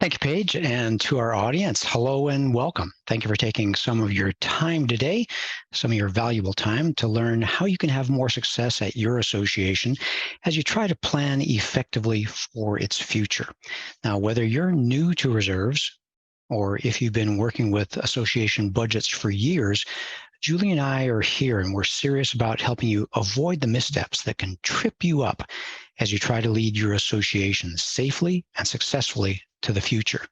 Thank you, Paige, and to our audience, hello and welcome. Thank you for taking some of your time today, some of your valuable time to learn how you can have more success at your association as you try to plan effectively for its future. Now, whether you're new to reserves or if you've been working with association budgets for years, Julie and I are here and we're serious about helping you avoid the missteps that can trip you up as you try to lead your association safely and successfully to the future.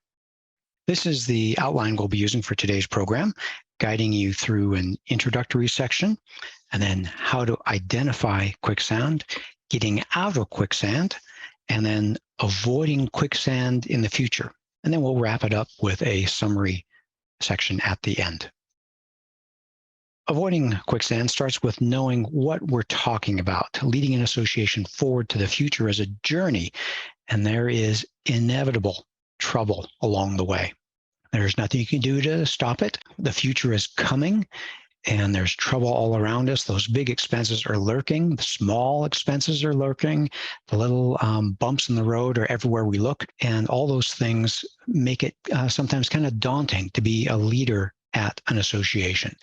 This is the outline we'll be using for today's program, guiding you through an introductory section, and then how to identify quicksand, getting out of quicksand, and then avoiding quicksand in the future. And then we'll wrap it up with a summary section at the end. Avoiding quicksand starts with knowing what we're talking about. Leading an association forward to the future is a journey, and there is inevitable trouble along the way. There's nothing you can do to stop it. The future is coming, and there's trouble all around us. Those big expenses are lurking. The small expenses are lurking. The little bumps in the road are everywhere we look, and all those things make it sometimes kind of daunting to be a leader at an association.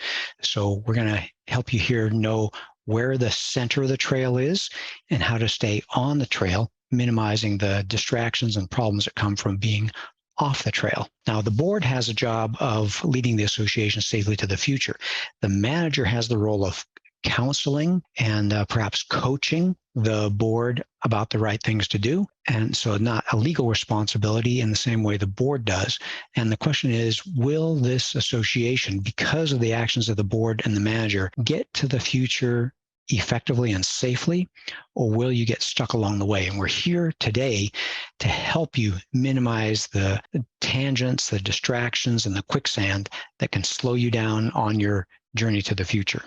So we're going to help you here know where the center of the trail is and how to stay on the trail, minimizing the distractions and problems that come from being off the trail. Now, the board has a job of leading the association safely to the future. The manager has the role of counseling and perhaps coaching the board about the right things to do. And so not a legal responsibility in the same way the board does. And the question is, will this association, because of the actions of the board and the manager, get to the future effectively and safely, or will you get stuck along the way? And we're here today to help you minimize the tangents, the distractions, and the quicksand that can slow you down on your journey to the future.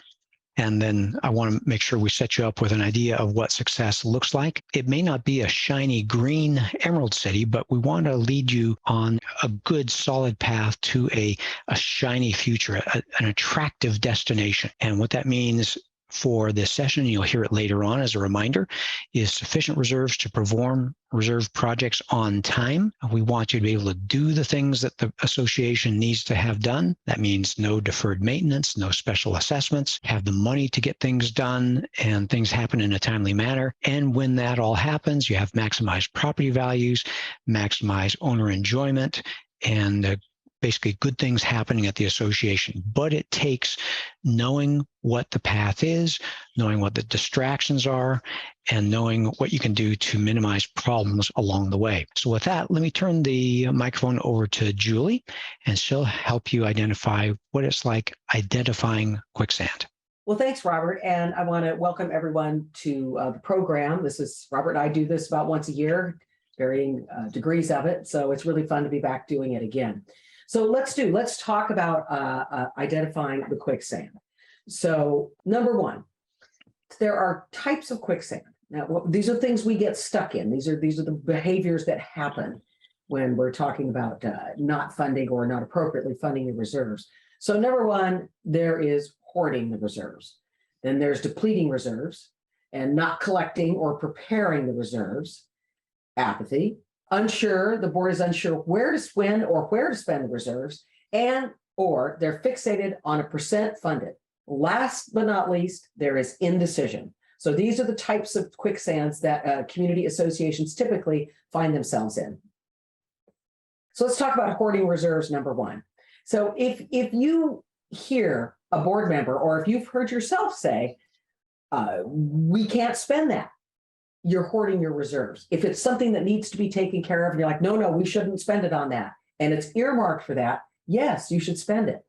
And then I want to make sure we set you up with an idea of what success looks like. It may not be a shiny green emerald city, but we want to lead you on a good, solid path to a shiny future, an attractive destination. And what that means for this session, you'll hear it later on as a reminder, is sufficient reserves to perform reserve projects on time. We want you to be able to do the things that the association needs to have done. That means no deferred maintenance, no special assessments, have the money to get things done and things happen in a timely manner. And when that all happens, you have maximized property values, maximize owner enjoyment, and basically good things happening at the association. But it takes knowing what the path is, knowing what the distractions are, and knowing what you can do to minimize problems along the way. So with that, let me turn the microphone over to Julie, and she'll help you identify what it's like identifying quicksand. Well, thanks, Robert. And I want to welcome everyone to the program. This is Robert and I do this about once a year, varying degrees of it. So it's really fun to be back doing it again. So let's talk about identifying the quicksand. So number one, there are types of quicksand. Now, these are things we get stuck in. These are the behaviors that happen when we're talking about not funding or not appropriately funding the reserves. So number one, there is hoarding the reserves. Then there's depleting reserves and not collecting or preparing the reserves, apathy. Unsure, the board is unsure where to spend or where to spend the reserves, and or they're fixated on a percent funded. Last but not least, there is indecision. So these are the types of quicksands that community associations typically find themselves in. So let's talk about hoarding reserves, number one. So if you hear a board member, or if you've heard yourself say, we can't spend that, you're hoarding your reserves. If it's something that needs to be taken care of and you're like, no, we shouldn't spend it on that, and it's earmarked for that, yes, you should spend it.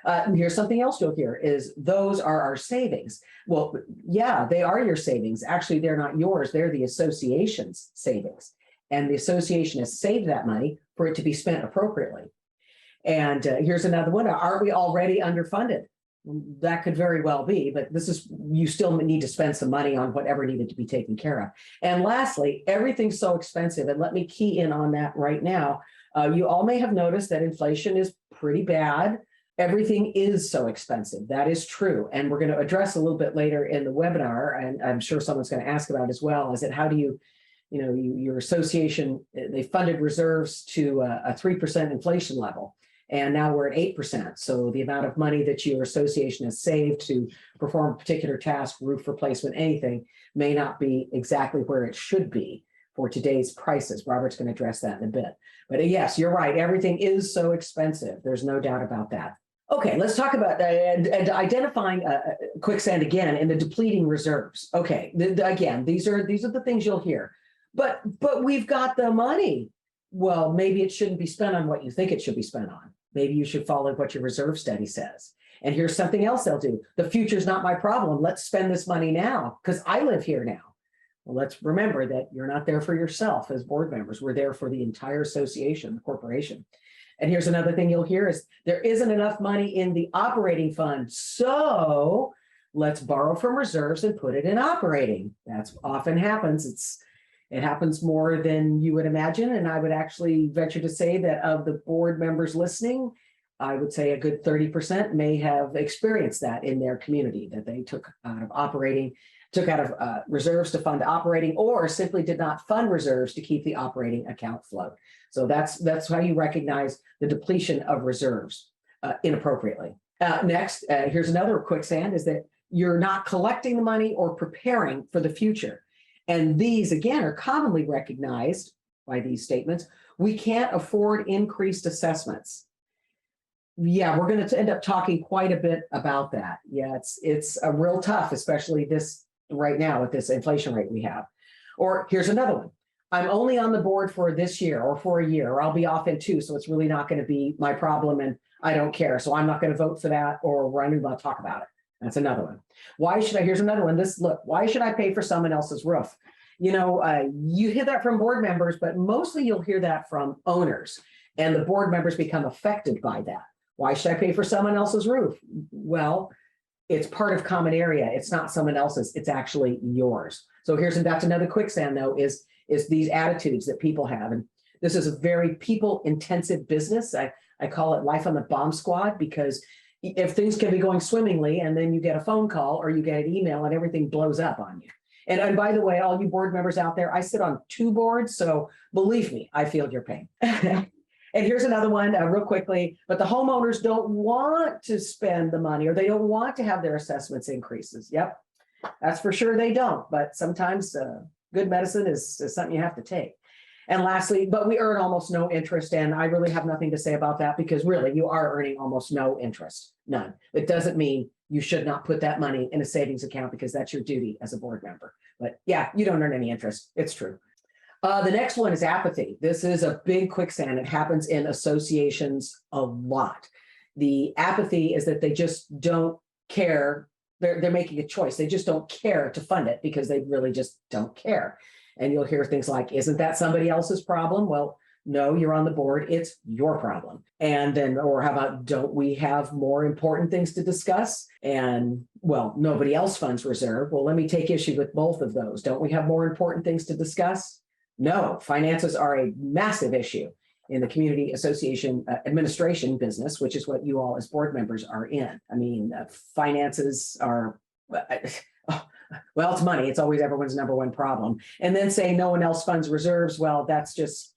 And here's something else you'll hear is those are our savings. Well, yeah, they are your savings. Actually, they're not yours. They're the association's savings. And the association has saved that money for it to be spent appropriately. And here's another one. Are we already underfunded? That could very well be, but you still need to spend some money on whatever needed to be taken care of. And lastly, everything's so expensive. And let me key in on that right now. You all may have noticed that inflation is pretty bad. Everything is so expensive. That is true. And we're going to address a little bit later in the webinar, and I'm sure someone's going to ask about as well, is that how do you your association, they funded reserves to a 3% inflation level. And now we're at 8%. So the amount of money that your association has saved to perform a particular task, roof replacement, anything, may not be exactly where it should be for today's prices. Robert's going to address that in a bit. But yes, you're right. Everything is so expensive. There's no doubt about that. Okay, let's talk about and identifying quicksand again in the depleting reserves. Okay, again, these are the things you'll hear. But we've got the money. Well, maybe it shouldn't be spent on what you think it should be spent on. Maybe you should follow what your reserve study says. And here's something else they'll do. The future's not my problem. Let's spend this money now because I live here now. Well, let's remember that you're not there for yourself as board members. We're there for the entire association, the corporation. And here's another thing you'll hear is there isn't enough money in the operating fund. So let's borrow from reserves and put it in operating. That's often happens. It happens more than you would imagine. And I would actually venture to say that of the board members listening, I would say a good 30% may have experienced that in their community, that they took out of reserves to fund operating, or simply did not fund reserves to keep the operating account float. So that's how you recognize the depletion of reserves inappropriately. Next, here's another quicksand, is that you're not collecting the money or preparing for the future. And these, again, are commonly recognized by these statements. We can't afford increased assessments. Yeah, we're going to end up talking quite a bit about that. Yeah, it's a real tough, especially this right now with this inflation rate we have. Or here's another one. I'm only on the board for this year or for a year, or I'll be off in 2, so it's really not going to be my problem and I don't care. So I'm not going to vote for that, or we're not going to talk about it. That's another one. Here's another one. Why should I pay for someone else's roof? You hear that from board members, but mostly you'll hear that from owners, and the board members become affected by that. Why should I pay for someone else's roof? Well, it's part of common area. It's not someone else's. It's actually yours. So that's another quicksand, though, is these attitudes that people have. And this is a very people-intensive business. I call it life on the bomb squad, because if things can be going swimmingly and then you get a phone call or you get an email and everything blows up on you. And by the way, all you board members out there, I sit on 2 boards, so believe me, I feel your pain. And here's another one real quickly, but the homeowners don't want to spend the money, or they don't want to have their assessments increases. Yep, that's for sure they don't, but sometimes good medicine is something you have to take. And lastly, but we earn almost no interest, and I really have nothing to say about that, because really you are earning almost no interest, none. It doesn't mean you should not put that money in a savings account, because that's your duty as a board member. But yeah, you don't earn any interest. It's true. The next one is apathy. This is a big quicksand. It happens in associations a lot. The apathy is that they just don't care. They're making a choice. They just don't care to fund it because they really just don't care. And you'll hear things like, isn't that somebody else's problem? Well, no, you're on the board. It's your problem. And then, or how about, don't we have more important things to discuss? And well, nobody else funds reserve. Well, let me take issue with both of those. Don't we have more important things to discuss? No, finances are a massive issue in the community association administration business, which is what you all as board members are in. I mean, finances are, well, it's money. It's always everyone's number one problem. And then say no one else funds reserves. Well, that's just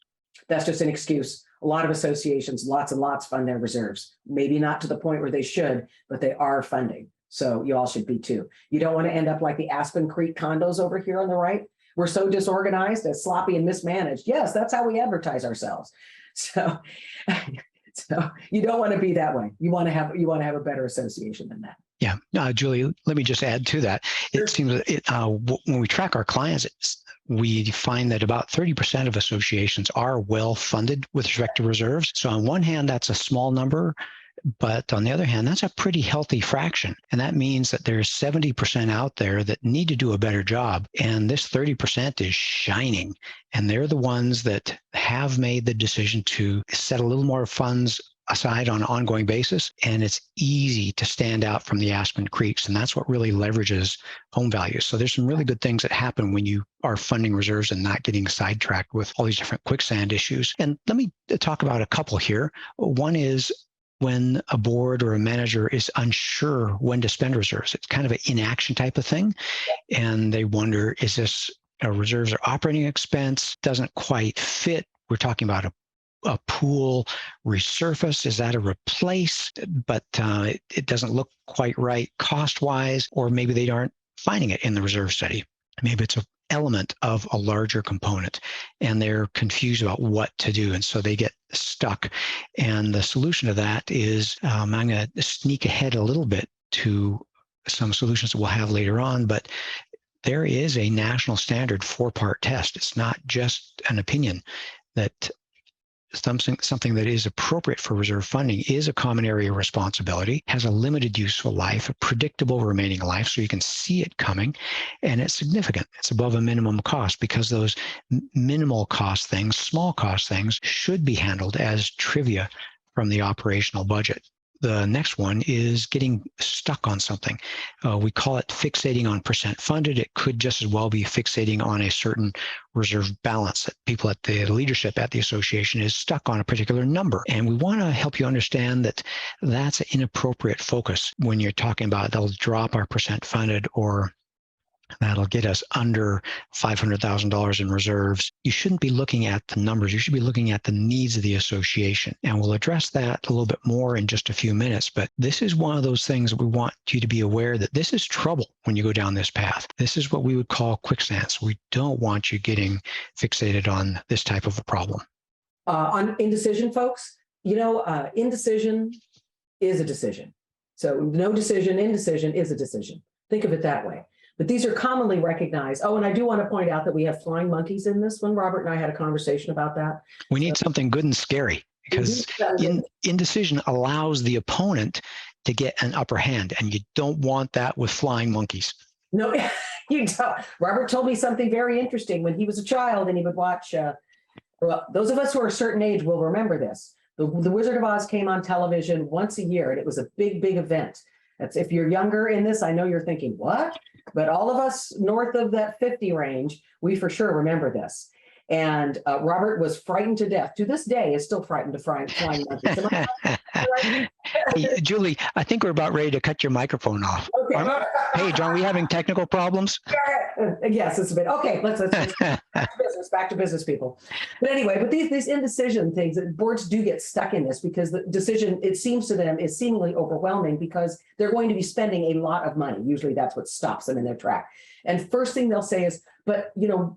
an excuse. A lot of associations, lots and lots, fund their reserves. Maybe not to the point where they should, but they are funding. So you all should be too. You don't want to end up like the Aspen Creek condos over here on the right. We're so disorganized, and sloppy and mismanaged. Yes, that's how we advertise ourselves. So you don't want to be that way. You want to have a better association than that. Yeah, Julie, let me just add to that. It seems that when we track our clients, we find that about 30% of associations are well funded with respect to reserves. So on one hand, that's a small number, but on the other hand, that's a pretty healthy fraction. And that means that there's 70% out there that need to do a better job. And this 30% is shining. And they're the ones that have made the decision to set a little more funds aside on an ongoing basis. And it's easy to stand out from the Aspen Creeks. And that's what really leverages home values. So there's some really good things that happen when you are funding reserves and not getting sidetracked with all these different quicksand issues. And let me talk about a couple here. One is when a board or a manager is unsure when to spend reserves. It's kind of an inaction type of thing. And they wonder, is this reserves are operating expense, doesn't quite fit. We're talking about a pool resurface. Is that a replace? But it doesn't look quite right cost-wise, or maybe they aren't finding it in the reserve study. Maybe it's an element of a larger component and they're confused about what to do. And so they get stuck. And the solution to that is, I'm going to sneak ahead a little bit to some solutions that we'll have later on, but there is a national standard 4-part test. It's not just an opinion that something that is appropriate for reserve funding is a common area responsibility, has a limited useful life, a predictable remaining life, so you can see it coming, and it's significant. It's above a minimum cost, because those minimal cost things, small cost things, should be handled as trivia from the operational budget. The next one is getting stuck on something. We call it fixating on percent funded. It could just as well be fixating on a certain reserve balance that people at the leadership at the association is stuck on a particular number. And we want to help you understand that that's an inappropriate focus when you're talking about they'll drop our percent funded, or that'll get us under $500,000 in reserves. You shouldn't be looking at the numbers. You should be looking at the needs of the association. And we'll address that a little bit more in just a few minutes. But this is one of those things that we want you to be aware that this is trouble when you go down this path. This is what we would call quicksand. So we don't want you getting fixated on this type of a problem. On indecision, folks, indecision is a decision. So no decision, indecision is a decision. Think of it that way. But these are commonly recognized. Oh, and I do want to point out that we have flying monkeys in this one. Robert and I had a conversation about that. We need something good and scary, because indecision allows the opponent to get an upper hand, and you don't want that with flying monkeys. No, you don't. Robert told me something very interesting when he was a child and he would watch, well, those of us who are a certain age will remember this. The Wizard of Oz came on television once a year, and it was a big, big event. That's, if you're younger in this, I know you're thinking, what? But all of us north of that 50 range, we for sure remember this. And Robert was frightened to death. To this day, is still frightened of flying monkeys. Hey, Julie, I think we're about ready to cut your microphone off. Okay. Hey, John, we having technical problems? Yes, it's a bit. Okay, let's back to business, people. But anyway, but these indecision things, boards do get stuck in this because the decision, it seems to them, is seemingly overwhelming because they're going to be spending a lot of money. Usually that's what stops them in their track. And first thing they'll say is, but,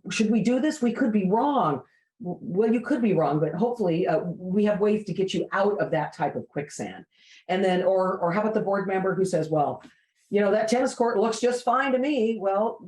should we do this? We could be wrong. Well, you could be wrong, but hopefully we have ways to get you out of that type of quicksand. And then, or how about the board member who says, well, that tennis court looks just fine to me. Well,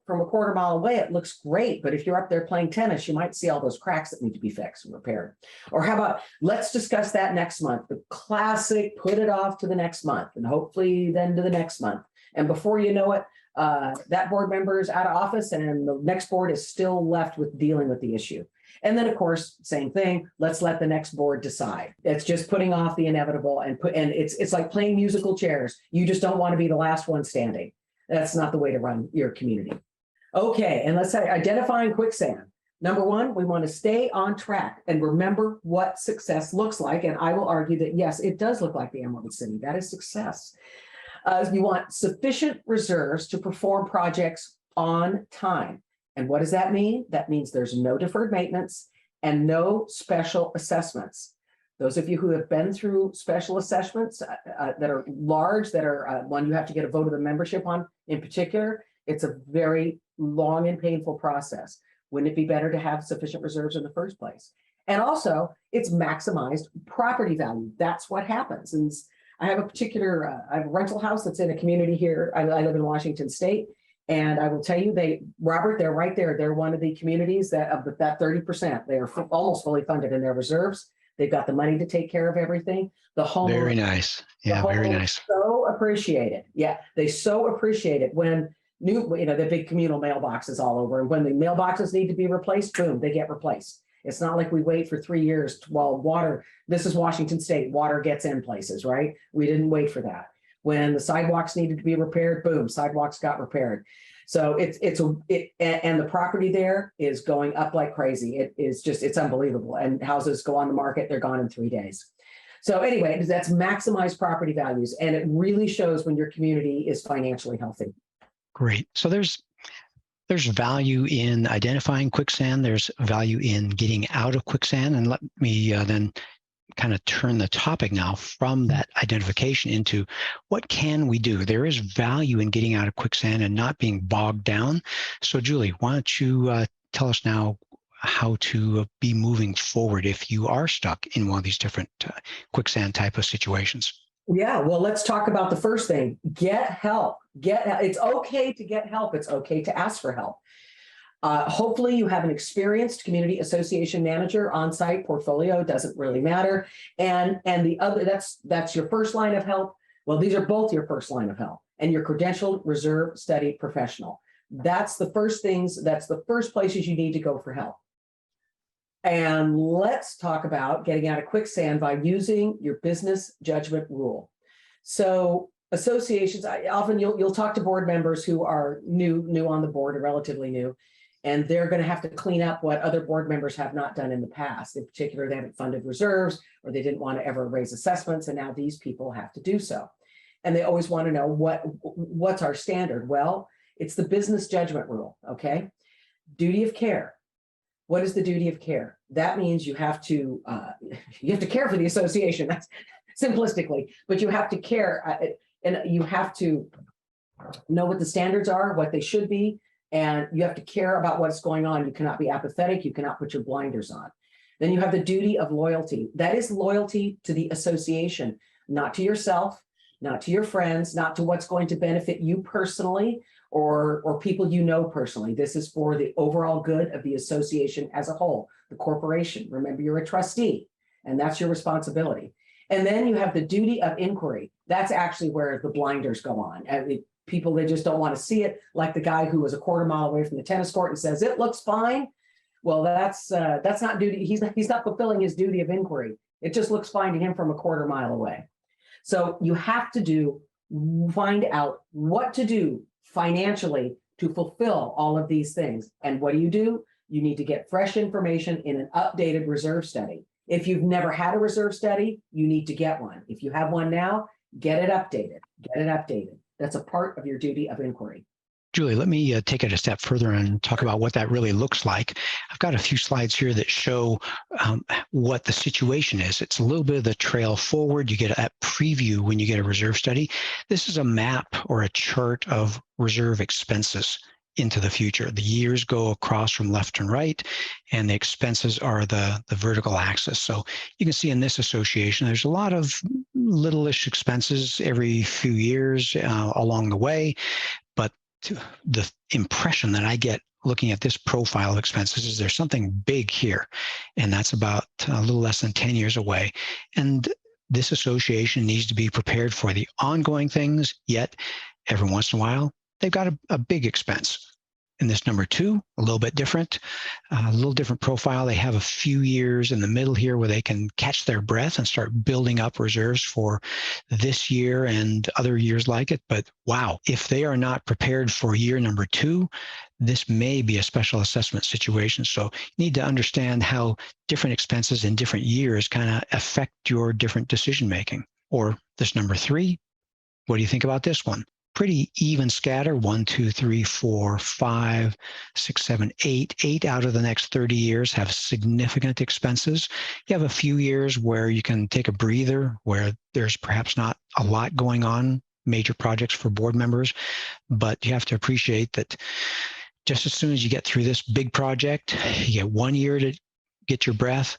from a quarter mile away, it looks great. But if you're up there playing tennis, you might see all those cracks that need to be fixed and repaired. Or how about, let's discuss that next month. The classic, put it off to the next month, and hopefully then to the next month. And before you know it, that board member is out of office and the next board is still left with dealing with the issue. And then, of course, same thing. Let's let the next board decide. It's just putting off the inevitable, and it's like playing musical chairs. You just don't want to be the last one standing. That's not the way to run your community. Okay, and let's say identifying quicksand. Number one, we want to stay on track and remember what success looks like. And I will argue that yes, it does look like the Emerald City. That is success. You want sufficient reserves to perform projects on time. And what does that mean? That means there's no deferred maintenance and no special assessments. Those of you who have been through special assessments that are large, that are one you have to get a vote of the membership on in particular, it's a very long and painful process. Wouldn't it be better to have sufficient reserves in the first place? And also, it's maximized property value. That's what happens. And I have I have a rental house that's in a community here. I live in Washington State. And I will tell you, Robert, they're right there. They're one of the communities that of that 30%, they are almost fully funded in their reserves. They've got the money to take care of everything. The home. Very nice. Yeah, very nice. So appreciated. Yeah, they so appreciate it when the big communal mailboxes all over. And when the mailboxes need to be replaced, boom, they get replaced. It's not like we wait for 3 years while water, this is Washington State, water gets in places, right? We didn't wait for that. When the sidewalks needed to be repaired, boom, sidewalks got repaired. So and the property there is going up like crazy. It's unbelievable. And houses go on the market, they're gone in 3 days. So anyway, that's maximized property values. And it really shows when your community is financially healthy. Great. So there's There's value in identifying quicksand. There's value in getting out of quicksand. And let me then kind of turn the topic now from that identification into what can we do? There is value in getting out of quicksand and not being bogged down. So Julie, why don't you tell us now how to be moving forward if you are stuck in one of these different quicksand type of situations? Yeah, well, let's talk about the first thing. Get help. It's okay to get help. It's okay to ask for help. Hopefully you have an experienced community association manager on site. Portfolio doesn't really matter. And the other, that's your first line of help. Well, these are both your first line of help, and your credentialed reserve study professional. That's the first things, that's the first places you need to go for help. And let's talk about getting out of quicksand by using your business judgment rule. So associations, often you'll talk to board members who are new on the board, or relatively new, and they're going to have to clean up what other board members have not done in the past. In particular, they haven't funded reserves, or they didn't want to ever raise assessments, and now these people have to do so. And they always want to know what's our standard. Well, it's the business judgment rule. Okay, duty of care. What is the duty of care? That means you have to care for the association. That's simplistically, but you have to care, and you have to know what the standards are, what they should be, and you have to care about what's going on. You cannot be apathetic. You cannot put your blinders on. Then you have the duty of loyalty. That is loyalty to the association, not to yourself, not to your friends, not to what's going to benefit you personally, or people you know personally. This is for the overall good of the association as a whole, the corporation. Remember, you're a trustee, and that's your responsibility. And then you have the duty of inquiry. That's actually where the blinders go on. People, they just don't want to see it, like the guy who was a quarter mile away from the tennis court and says, it looks fine. Well, that's not duty. He's not fulfilling his duty of inquiry. It just looks fine to him from a quarter mile away. So you have to find out what to do financially to fulfill all of these things. And what do? You need to get fresh information in an updated reserve study. If you've never had a reserve study, you need to get one. If you have one now, get it updated. Get it updated. That's a part of your duty of inquiry. Julie, let me take it a step further and talk about what that really looks like. I've got a few slides here that show what the situation is. It's a little bit of the trail forward. You get a preview when you get a reserve study. This is a map or a chart of reserve expenses into the future. The years go across from left and right, and the expenses are the vertical axis. So you can see in this association, there's a lot of little-ish expenses every few years along the way, but the impression that I get looking at this profile of expenses is there's something big here, and that's about a little less than 10 years away. And this association needs to be prepared for the ongoing things, yet every once in a while, they've got a big expense. In this number 2, a little bit different, a little different profile. They have a few years in the middle here where they can catch their breath and start building up reserves for this year and other years like it. But wow, if they are not prepared for year number 2, this may be a special assessment situation. So you need to understand how different expenses in different years kind of affect your different decision making. Or this number 3, what do you think about this one? Pretty even scatter, 1, 2, 3, 4, 5, 6, 7, 8. 8 out of the next 30 years have significant expenses. You have a few years where you can take a breather, where there's perhaps not a lot going on, major projects for board members, but you have to appreciate that just as soon as you get through this big project, you get 1 year to get your breath,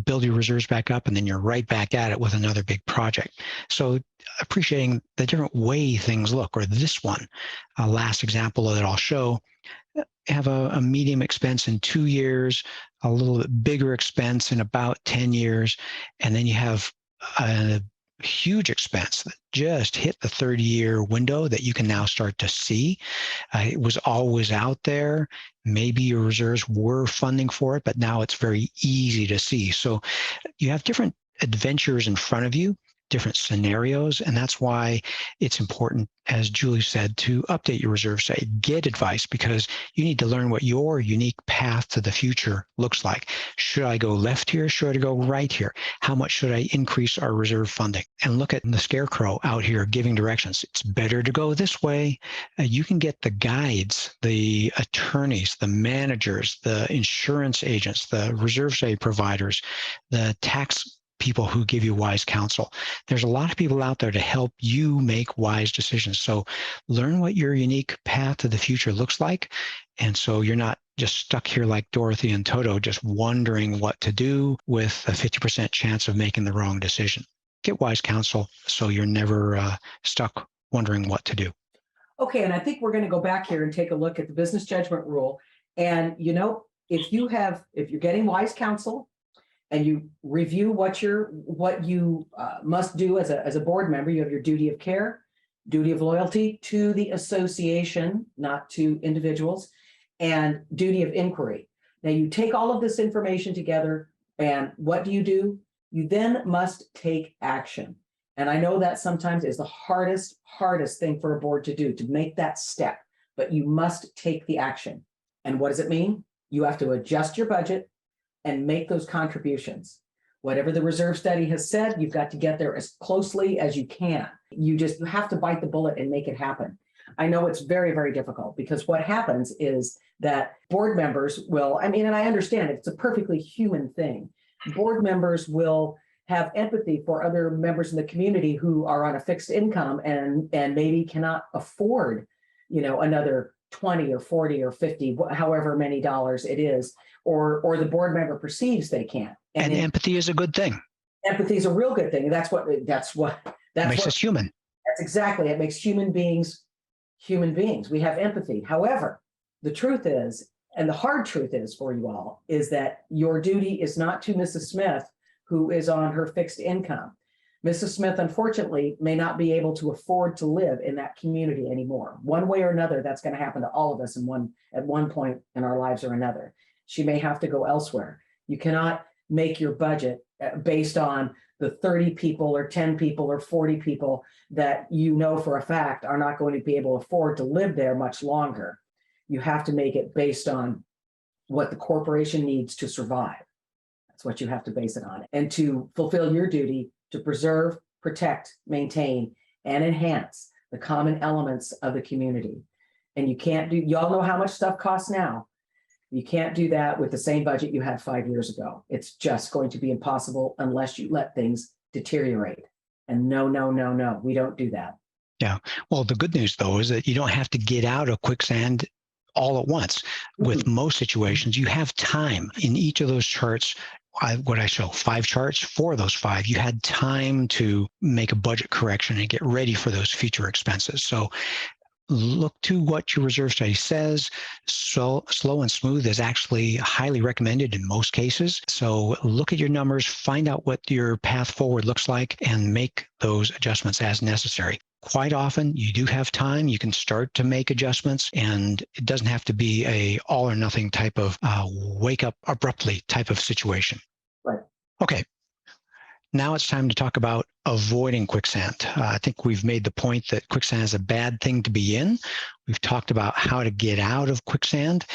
build your reserves back up, and then you're right back at it with another big project. So appreciating the different way things look, or this one, last example that I'll show, have a medium expense in 2 years, a little bit bigger expense in about 10 years, and then you have a huge expense that just hit the 30-year window that you can now start to see. It was always out there. Maybe your reserves were funding for it, but now it's very easy to see. So you have different adventures in front of you. different scenarios. And that's why it's important, as Julie said, to update your reserve study, get advice, because you need to learn what your unique path to the future looks like. Should I go left here? Should I go right here? How much should I increase our reserve funding? And look at the scarecrow out here giving directions. It's better to go this way. You can get the guides, the attorneys, the managers, the insurance agents, the reserve study providers, the tax people who give you wise counsel. There's a lot of people out there to help you make wise decisions. So learn what your unique path to the future looks like. And so you're not just stuck here like Dorothy and Toto, just wondering what to do with a 50% chance of making the wrong decision. Get wise counsel so you're never stuck wondering what to do. Okay, and I think we're going to go back here and take a look at the business judgment rule. And if you're getting wise counsel, and you review what you must do as a board member, you have your duty of care, duty of loyalty to the association, not to individuals, and duty of inquiry. Now you take all of this information together, and what do? You then must take action. And I know that sometimes is the hardest thing for a board to do, to make that step, but you must take the action. And what does it mean? You have to adjust your budget and make those contributions. Whatever the reserve study has said, you've got to get there as closely as you can. You have to bite the bullet and make it happen. I know it's very, very difficult, because what happens is that board members will, and I understand it's a perfectly human thing. Board members will have empathy for other members in the community who are on a fixed income and maybe cannot afford, another 20 or 40 or 50, however many dollars it is, or the board member perceives they can't. And empathy is a good thing. Empathy is a real good thing. That's what makes us human. That's exactly. It makes human beings human beings. We have empathy. However, the truth is, and the hard truth is for you all, is that your duty is not to Mrs. Smith, who is on her fixed income. Mrs. Smith, unfortunately, may not be able to afford to live in that community anymore. One way or another, that's going to happen to all of us at one point in our lives or another. She may have to go elsewhere. You cannot make your budget based on the 30 people or 10 people or 40 people that for a fact are not going to be able to afford to live there much longer. You have to make it based on what the corporation needs to survive. That's what you have to base it on. And to fulfill your duty to preserve, protect, maintain, and enhance the common elements of the community. And y'all know how much stuff costs now. You can't do that with the same budget you had 5 years ago. It's just going to be impossible unless you let things deteriorate. And no, we don't do that. Yeah. Well, the good news, though, is that you don't have to get out of quicksand all at once. With most situations, you have time. In each of those charts, what I show, 5 charts, 4 of those 5, you had time to make a budget correction and get ready for those future expenses. So look to what your reserve study says. Slow and smooth is actually highly recommended in most cases. So look at your numbers, find out what your path forward looks like, and make those adjustments as necessary. Quite often, you do have time. You can start to make adjustments, and it doesn't have to be a all or nothing type of wake up abruptly type of situation. Right. Okay. Now it's time to talk about avoiding quicksand. I think we've made the point that quicksand is a bad thing to be in. We've talked about how to get out of quicksand,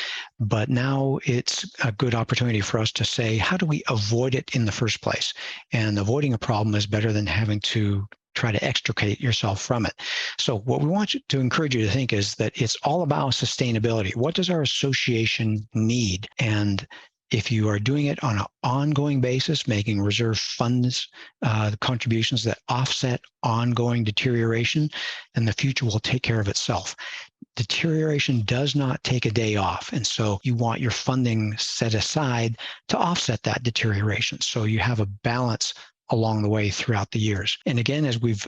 but now it's a good opportunity for us to say, how do we avoid it in the first place? And avoiding a problem is better than having to try to extricate yourself from it. So what we want to encourage you to think is that it's all about sustainability. What does our association need? And if you are doing it on an ongoing basis, making reserve funds contributions that offset ongoing deterioration, then the future will take care of itself. Deterioration does not take a day off. And so you want your funding set aside to offset that deterioration. So you have a balance along the way throughout the years. And again, as we've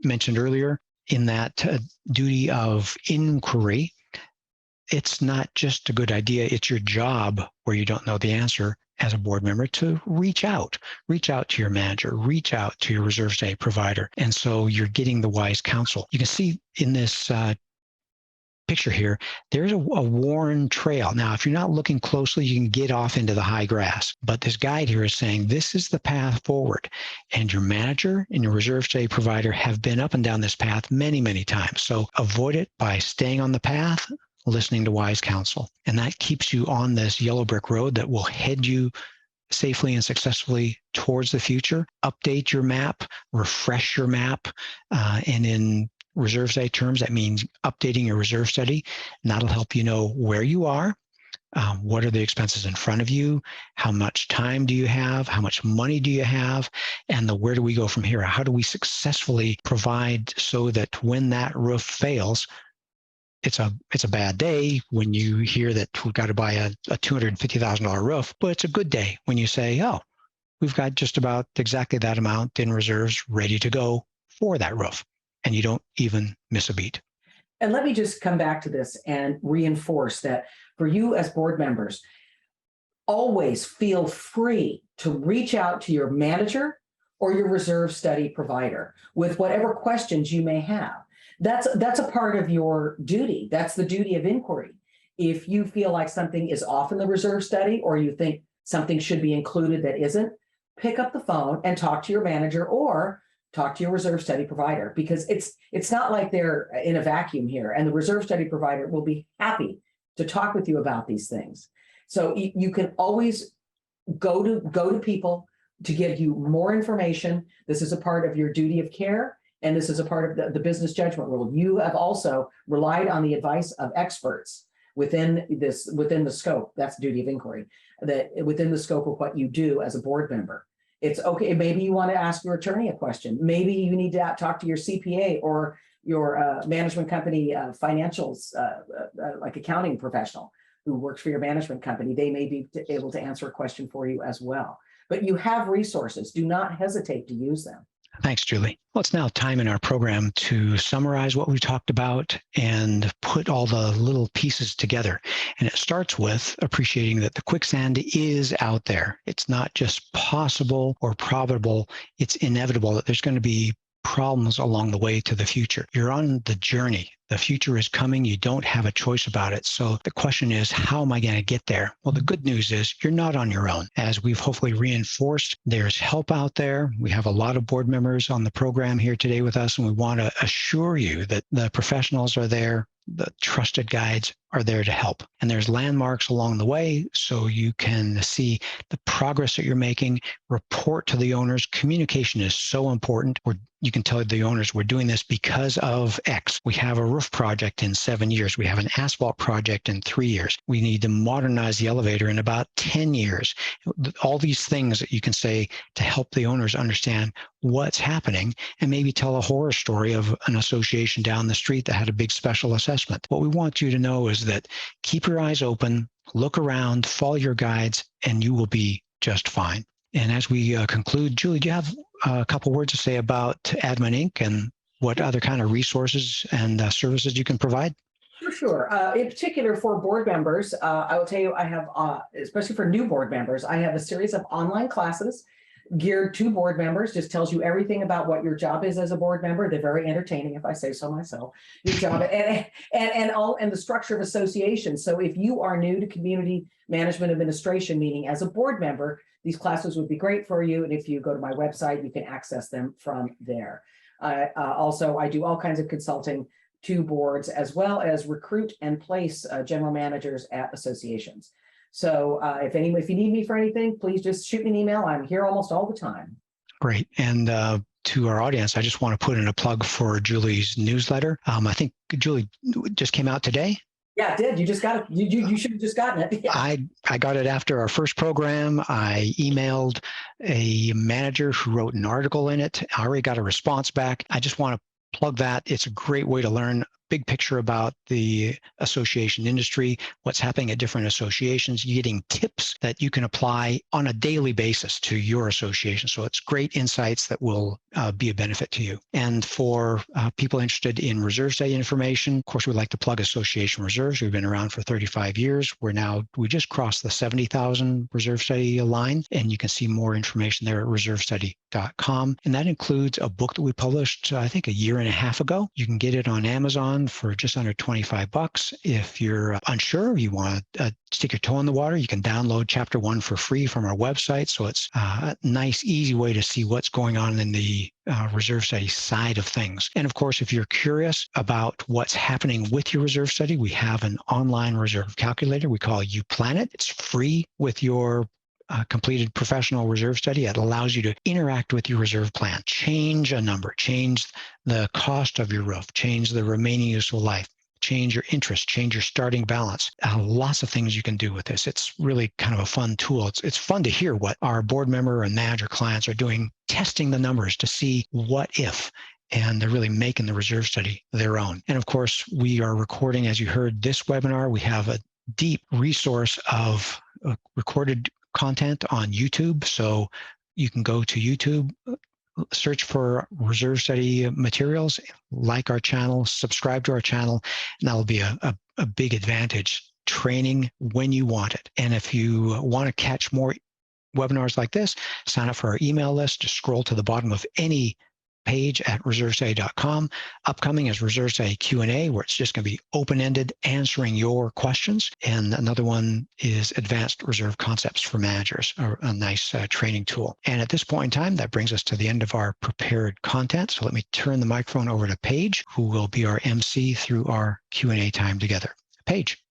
mentioned earlier, in that duty of inquiry, it's not just a good idea, it's your job where you don't know the answer as a board member to reach out to your manager, reach out to your reserve study provider. And so you're getting the wise counsel. You can see in this picture here, there's a worn trail. Now, if you're not looking closely, you can get off into the high grass. But this guide here is saying this is the path forward. And your manager and your reserve study provider have been up and down this path many, many times. So avoid it by staying on the path, listening to wise counsel. And that keeps you on this yellow brick road that will head you safely and successfully towards the future. Update your map, refresh your map, and in reserve study terms, that means updating your reserve study, and that'll help you know where you are, what are the expenses in front of you, how much time do you have, how much money do you have, and where do we go from here? How do we successfully provide so that when that roof fails, it's a bad day when you hear that we've got to buy a $250,000 roof, but it's a good day when you say, oh, we've got just about exactly that amount in reserves ready to go for that roof, and you don't even miss a beat. And let me just come back to this and reinforce that for you as board members, always feel free to reach out to your manager or your reserve study provider with whatever questions you may have. That's a part of your duty. That's the duty of inquiry. If you feel like something is off in the reserve study or you think something should be included that isn't, pick up the phone and talk to your manager or talk to your reserve study provider, because it's not like they're in a vacuum here, and the reserve study provider will be happy to talk with you about these things. So you can always go to people to give you more information. This is a part of your duty of care. And this is a part of the business judgment rule. You have also relied on the advice of experts within the scope. That's duty of inquiry, that within the scope of what you do as a board member. It's okay. Maybe you want to ask your attorney a question. Maybe you need to talk to your CPA or your management company financials, like accounting professional who works for your management company. They may be able to answer a question for you as well. But you have resources. Do not hesitate to use them. Thanks, Julie. Well, it's now time in our program to summarize what we've talked about and put all the little pieces together. And it starts with appreciating that the quicksand is out there. It's not just possible or probable. It's inevitable that there's going to be problems along the way to the future. You're on the journey. The future is coming. You don't have a choice about it. So the question is, how am I going to get there? Well, the good news is you're not on your own. As we've hopefully reinforced, there's help out there. We have a lot of board members on the program here today with us, and we want to assure you that the professionals are there. The trusted guides are there to help. And there's landmarks along the way so you can see the progress that you're making, report to the owners. Communication is so important. You can tell the owners we're doing this because of X. We have a roof project in 7 years. We have an asphalt project in 3 years. We need to modernize the elevator in about 10 years. All these things that you can say to help the owners understand what's happening, and maybe tell a horror story of an association down the street that had a big special assessment. What we want you to know is that keep your eyes open, look around, follow your guides, and you will be just fine. And as we conclude, Julie, do you have a couple words to say about Adamen Inc. and what other kind of resources and services you can provide? Sure. In particular for board members, I will tell you, I have, especially for new board members, I have a series of online classes geared to board members. Just tells you everything about what your job is as a board member. They're very entertaining, if I say so myself. Your job and the structure of associations. So if you are new to community management administration, meaning as a board member, these classes would be great for you. And if you go to my website, you can access them from there. Also, I do all kinds of consulting to boards, as well as recruit and place general managers at associations. So if you need me for anything, please just shoot me an email. I'm here almost all the time. Great. And to our audience, I just want to put in a plug for Julie's newsletter. I think Julie just came out today. Yeah, it did. You just got it. You should have just gotten it. Yeah. I got it after our first program. I emailed a manager who wrote an article in it. I already got a response back. I just want to plug that. It's a great way to learn big picture about the association industry, what's happening at different associations. You're getting tips that you can apply on a daily basis to your association. So it's great insights that will be a benefit to you. And for people interested in reserve study information, of course, we'd like to plug Association Reserves. We've been around for 35 years. We just crossed the 70,000 reserve study line, and you can see more information there at reservestudy.com. And that includes a book that we published, I think, a year and a half ago. You can get it on Amazon. one for just under $25. If you're unsure, you want to stick your toe in the water, you can download Chapter 1 for free from our website. So it's a nice, easy way to see what's going on in the reserve study side of things. And of course, if you're curious about what's happening with your reserve study, we have an online reserve calculator we call UPlanet. It's free with your completed professional reserve study. It allows you to interact with your reserve plan, change a number, change the cost of your roof, change the remaining useful life, change your interest, change your starting balance. Lots of things you can do with this. It's really kind of a fun tool. It's fun to hear what our board member and manager clients are doing, testing the numbers to see what if, and they're really making the reserve study their own. And of course, we are recording, as you heard, this webinar. We have a deep resource of recorded content on YouTube. So you can go to YouTube, search for reserve study materials, like our channel, subscribe to our channel, and that will be a big advantage, training when you want it. And if you want to catch more webinars like this, sign up for our email list. Just scroll to the bottom of any page at reservestudy.com. Upcoming is Reserve Study Q&A, where it's just going to be open-ended, answering your questions. And another one is Advanced Reserve Concepts for Managers, a nice training tool. And at this point in time, that brings us to the end of our prepared content. So let me turn the microphone over to Paige, who will be our MC through our Q&A time together. Paige.